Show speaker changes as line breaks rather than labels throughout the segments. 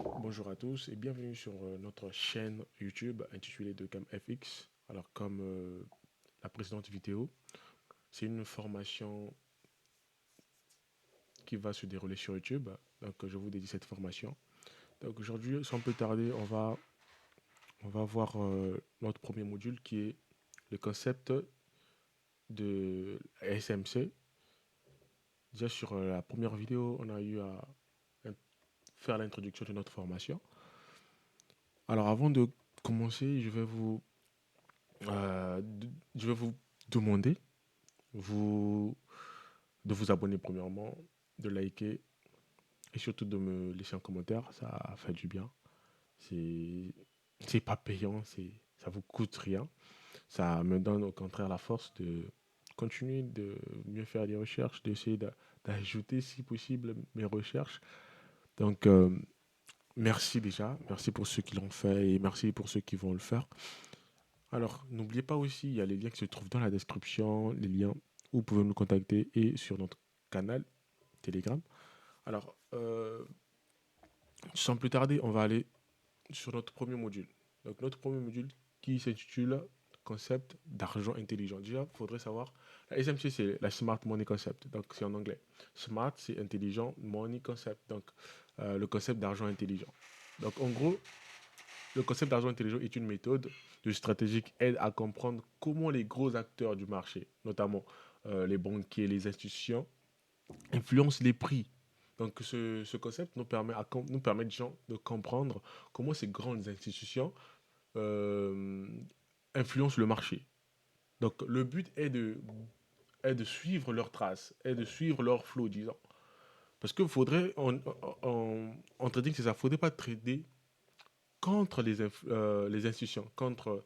Bonjour à tous et bienvenue sur notre chaîne YouTube intitulée de FX. Alors comme la précédente vidéo, c'est une formation qui va se dérouler sur YouTube. Donc je vous dédie cette formation. Donc aujourd'hui, sans plus tarder, on va voir notre premier module qui est le concept de SMC. Déjà sur la première vidéo, on a eu à faire l'introduction de notre formation. Alors avant de commencer, je vais vous demander vous, de vous abonner premièrement, de liker et surtout de me laisser un commentaire. Ça fait du bien. C'est, c'est pas payant, ça vous coûte rien. Ça me donne au contraire la force de continuer de mieux faire des recherches, d'essayer d'ajouter si possible mes recherches. Donc, merci déjà. Merci pour ceux qui l'ont fait et merci pour ceux qui vont le faire. Alors, n'oubliez pas aussi, il y a les liens qui se trouvent dans la description, les liens où vous pouvez nous contacter et sur notre canal Telegram. Alors, sans plus tarder, on va aller sur notre premier module. Donc, notre premier module qui s'intitule Concept d'argent intelligent. Déjà, il faudrait savoir, la SMC, c'est la Smart Money Concept, donc c'est en anglais. Smart, c'est intelligent, Money Concept, donc le concept d'argent intelligent. Donc, en gros, le concept d'argent intelligent est une méthode de stratégie qui aide à comprendre comment les gros acteurs du marché, notamment les banquiers, les institutions, influencent les prix. Donc ce concept nous permet gens de comprendre comment ces grandes institutions euh, influencent le marché. Donc le but est de suivre leurs traces, est de suivre leur flow, disons. Parce que faudrait, en trading, c'est ça, il ne faudrait pas trader contre les institutions, contre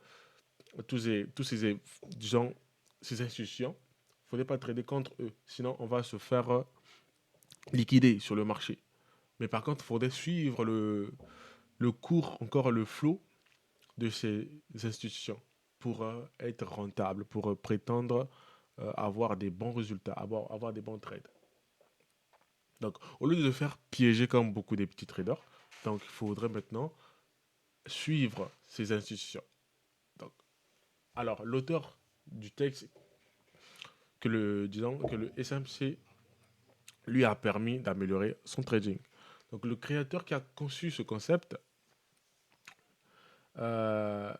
disons, ces institutions. Il ne faudrait pas trader contre eux, sinon on va se faire liquider sur le marché. Mais par contre, il faudrait suivre le cours, encore le flot de ces institutions pour être rentable, pour prétendre avoir des bons résultats, avoir des bons trades. Donc, au lieu de se faire piéger comme beaucoup des petits traders, donc il faudrait maintenant suivre ces institutions. Donc, alors, l'auteur du texte disons, que le SMC lui a permis d'améliorer son trading. Donc, le créateur qui a conçu ce concept, euh,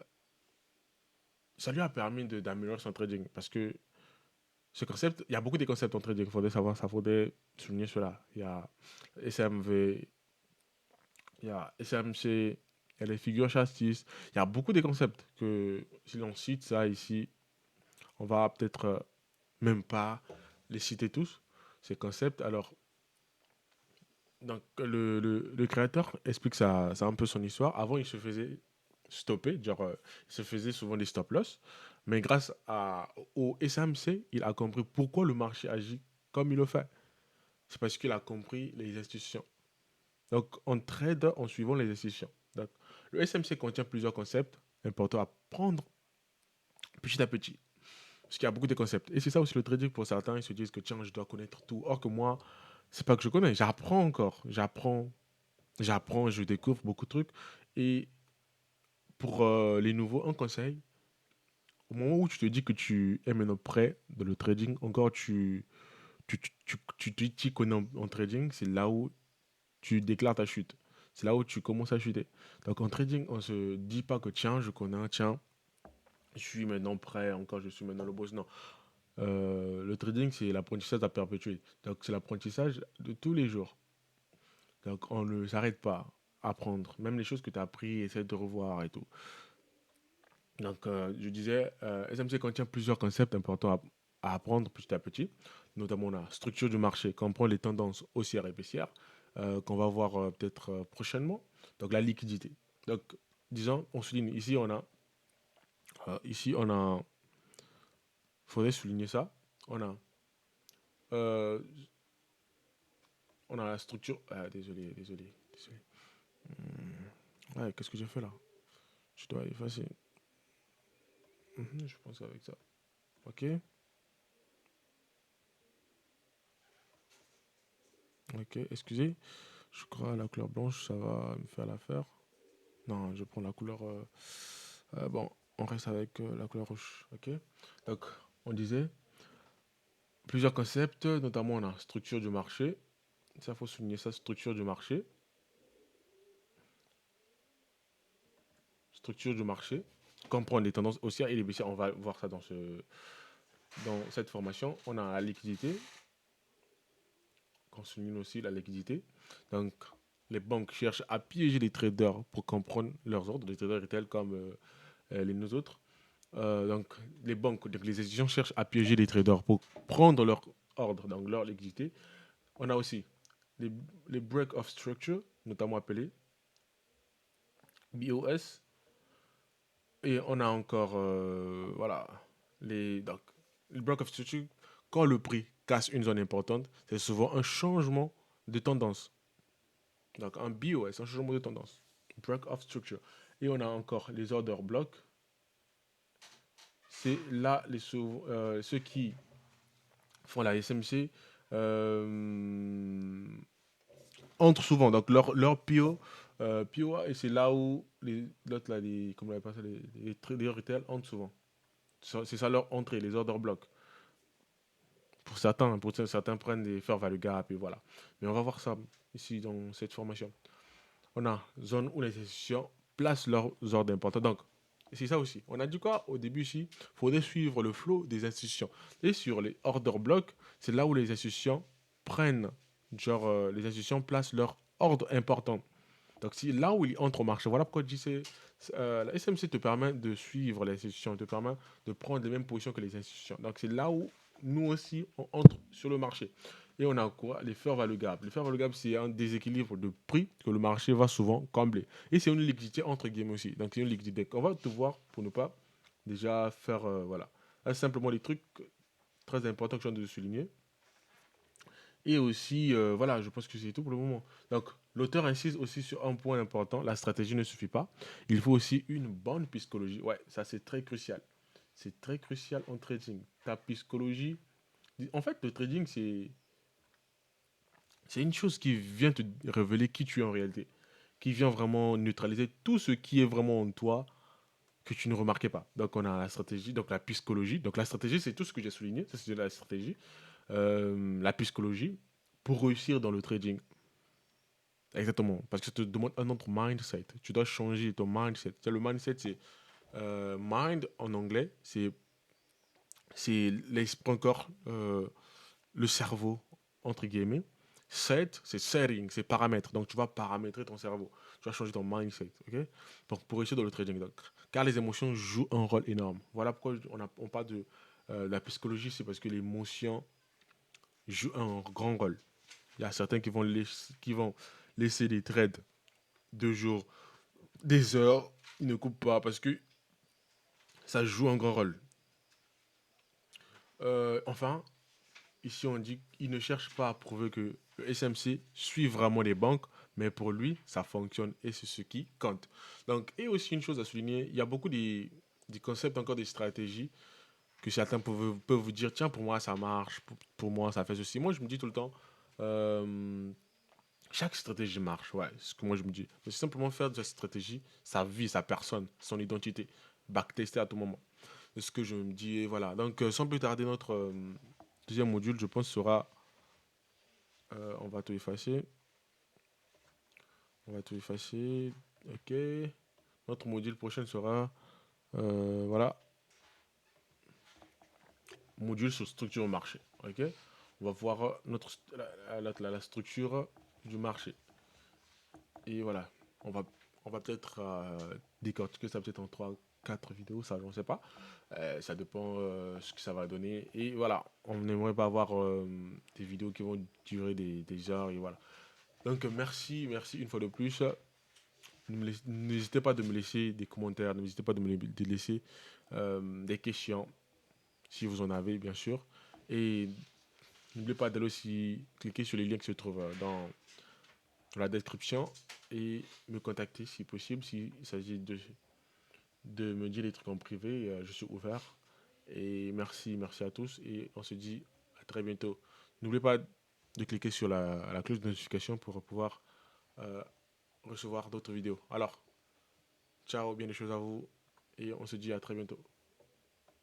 ça lui a permis d'améliorer son trading parce que ce concept, il y a beaucoup de concepts en trading, il faudrait savoir, ça faudrait souligner cela. Il y a SMV, il y a SMC, il y a les figures chassis, il y a beaucoup de concepts que si l'on cite ça ici, on va peut-être même pas les citer tous, ces concepts. Alors, donc, le créateur explique ça un peu son histoire. Avant, il se faisait stopper, genre, il se faisait souvent des stop-loss. Mais au SMC, il a compris pourquoi le marché agit comme il le fait. C'est parce qu'il a compris les institutions. Donc, on trade en suivant les institutions. Donc, le SMC contient plusieurs concepts importants à prendre petit à petit. Parce qu'il y a beaucoup de concepts. Et c'est ça aussi le trading pour certains. Ils se disent que tiens, je dois connaître tout. Or que moi, c'est pas que je connais. J'apprends encore. J'apprends, je découvre beaucoup de trucs. Et pour les nouveaux, un conseil, au moment où tu te dis que tu es maintenant prêt dans le trading, encore tu t'y connais en trading, c'est là où tu déclares ta chute. C'est là où tu commences à chuter. Donc en trading, on se dit pas que tiens, je connais, tiens, je suis maintenant prêt, encore je suis maintenant le boss. Non. Le trading, c'est l'apprentissage à perpétuer. Donc c'est l'apprentissage de tous les jours. Donc on ne s'arrête pas à apprendre. Même les choses que tu as appris, essaie de revoir et tout. Donc je disais, SMC contient plusieurs concepts importants à apprendre petit à petit. Notamment la structure du marché, comprendre les tendances haussières et baissières, qu'on va voir peut-être prochainement. Donc la liquidité. Donc disons, on souligne, ici on a, faudrait souligner ça, on a, euh, on a la structure, désolé. Ouais, qu'est-ce que j'ai fait là? Je dois effacer. Je pense avec ça. Ok, ok, excusez. Je crois la couleur blanche, ça va me faire l'affaire. Non, je prends la couleur. Bon, on reste avec la couleur rouge. Ok. Donc, on disait plusieurs concepts, notamment on a structure du marché. Ça, faut souligner ça, structure du marché. Structure du marché. Comprendre les tendances haussières et les baissières. On va voir ça dans cette formation. On a la liquidité. On souligne aussi la liquidité. Donc, les banques cherchent à piéger les traders pour comprendre leurs ordres, les traders retail comme les nous autres. Donc, les banques, donc les institutions cherchent à piéger les traders pour prendre leur ordre, donc leur liquidité. On a aussi les, les break of structure, notamment appelés BOS. Et on a encore, voilà, donc, les break of structure, quand le prix casse une zone importante, c'est souvent un changement de tendance. Donc, un BOS, un changement de tendance. Break of structure. Et on a encore les order blocks. C'est là ceux qui font la SMC euh, entrent souvent. Donc leur PO, PO, et c'est là où l'autre, là, comment on appelle ça, les traders retail entrent souvent. C'est ça leur entrée, les order blocks. Pour certains prennent des fair value gap et voilà. Mais on va voir ça ici dans cette formation. On a zone où les institutions placent leurs ordres importants. Donc, c'est ça aussi. On a dit quoi au début ici? Il faudrait suivre le flot des institutions. Et sur les order blocks, c'est là où les institutions prennent, genre, les institutions placent leur ordre important. Donc, c'est là où ils entrent au marché. Voilà pourquoi je dis la SMC te permet de suivre les institutions, te permet de prendre les mêmes positions que les institutions. Donc, c'est là où nous aussi, on entre sur le marché. Et on a quoi? Les fair value gap. Les fair value gap, c'est un déséquilibre de prix que le marché va souvent combler. Et c'est une liquidité entre guillemets aussi. Donc, c'est une liquidité qu'on va te voir pour ne pas déjà faire. Voilà. Là, simplement les trucs très importants que je viens de souligner. Et aussi, voilà, je pense que c'est tout pour le moment. Donc, l'auteur insiste aussi sur un point important, la stratégie ne suffit pas. Il faut aussi une bonne psychologie. Ouais, ça c'est très crucial. C'est très crucial en trading. Ta psychologie. En fait, le trading, c'est une chose qui vient te révéler qui tu es en réalité. Qui vient vraiment neutraliser tout ce qui est vraiment en toi que tu ne remarquais pas. Donc, on a la stratégie, donc la psychologie. Donc, la stratégie, c'est tout ce que j'ai souligné. Ça, c'est la stratégie. La psychologie pour réussir dans le trading. Exactement, parce que ça te demande un autre mindset. Tu dois changer ton mindset. Le mindset, c'est mind en anglais, c'est l'esprit encore, le cerveau, entre guillemets. Set, c'est setting, c'est paramètres. Donc tu vas paramétrer ton cerveau. Tu vas changer ton mindset. Ok. Donc pour réussir dans le trading. Donc, car les émotions jouent un rôle énorme. Voilà pourquoi on parle de la psychologie, c'est parce que l'émotion joue un grand rôle. Il y a certains qui vont laisser des trades 2 jours, des heures, ils ne coupent pas parce que ça joue un grand rôle. Enfin, ici on dit qu'il ne cherche pas à prouver que le SMC suit vraiment les banques, mais pour lui, ça fonctionne et c'est ce qui compte. Donc, et aussi une chose à souligner, il y a beaucoup des concepts, encore des stratégies que certains peuvent vous dire, tiens, pour moi ça marche, pour moi ça fait ceci. Moi je me dis tout le temps, euh, chaque stratégie marche, ouais, c'est ce que moi je me dis. Mais c'est simplement faire de sa stratégie sa vie, sa personne, son identité, backtester à tout moment. C'est ce que je me dis, et voilà. Donc, sans plus tarder, notre deuxième module, je pense, sera. On va tout effacer. On va tout effacer. Ok. Notre module prochain sera. Voilà. Module sur structure au marché. Ok. On va voir la structure du marché. Et voilà. On va, on va peut-être décortiquer ça peut-être en 3 4 vidéos, ça, je ne sais pas. Ça dépend ce que ça va donner. Et voilà, on n'aimerait pas avoir des vidéos qui vont durer des heures. Et voilà. Donc, merci une fois de plus. N'hésitez pas de me laisser des commentaires, n'hésitez pas de laisser des questions, si vous en avez, bien sûr. Et n'oubliez pas d'aller aussi cliquer sur les liens qui se trouvent dans la description et me contacter si possible, s'il s'agit de me dire des trucs en privé, je suis ouvert. Et merci à tous et on se dit à très bientôt. N'oubliez pas de cliquer sur la cloche de notification pour pouvoir euh, recevoir d'autres vidéos. Alors, ciao, bien des choses à vous et on se dit à très bientôt.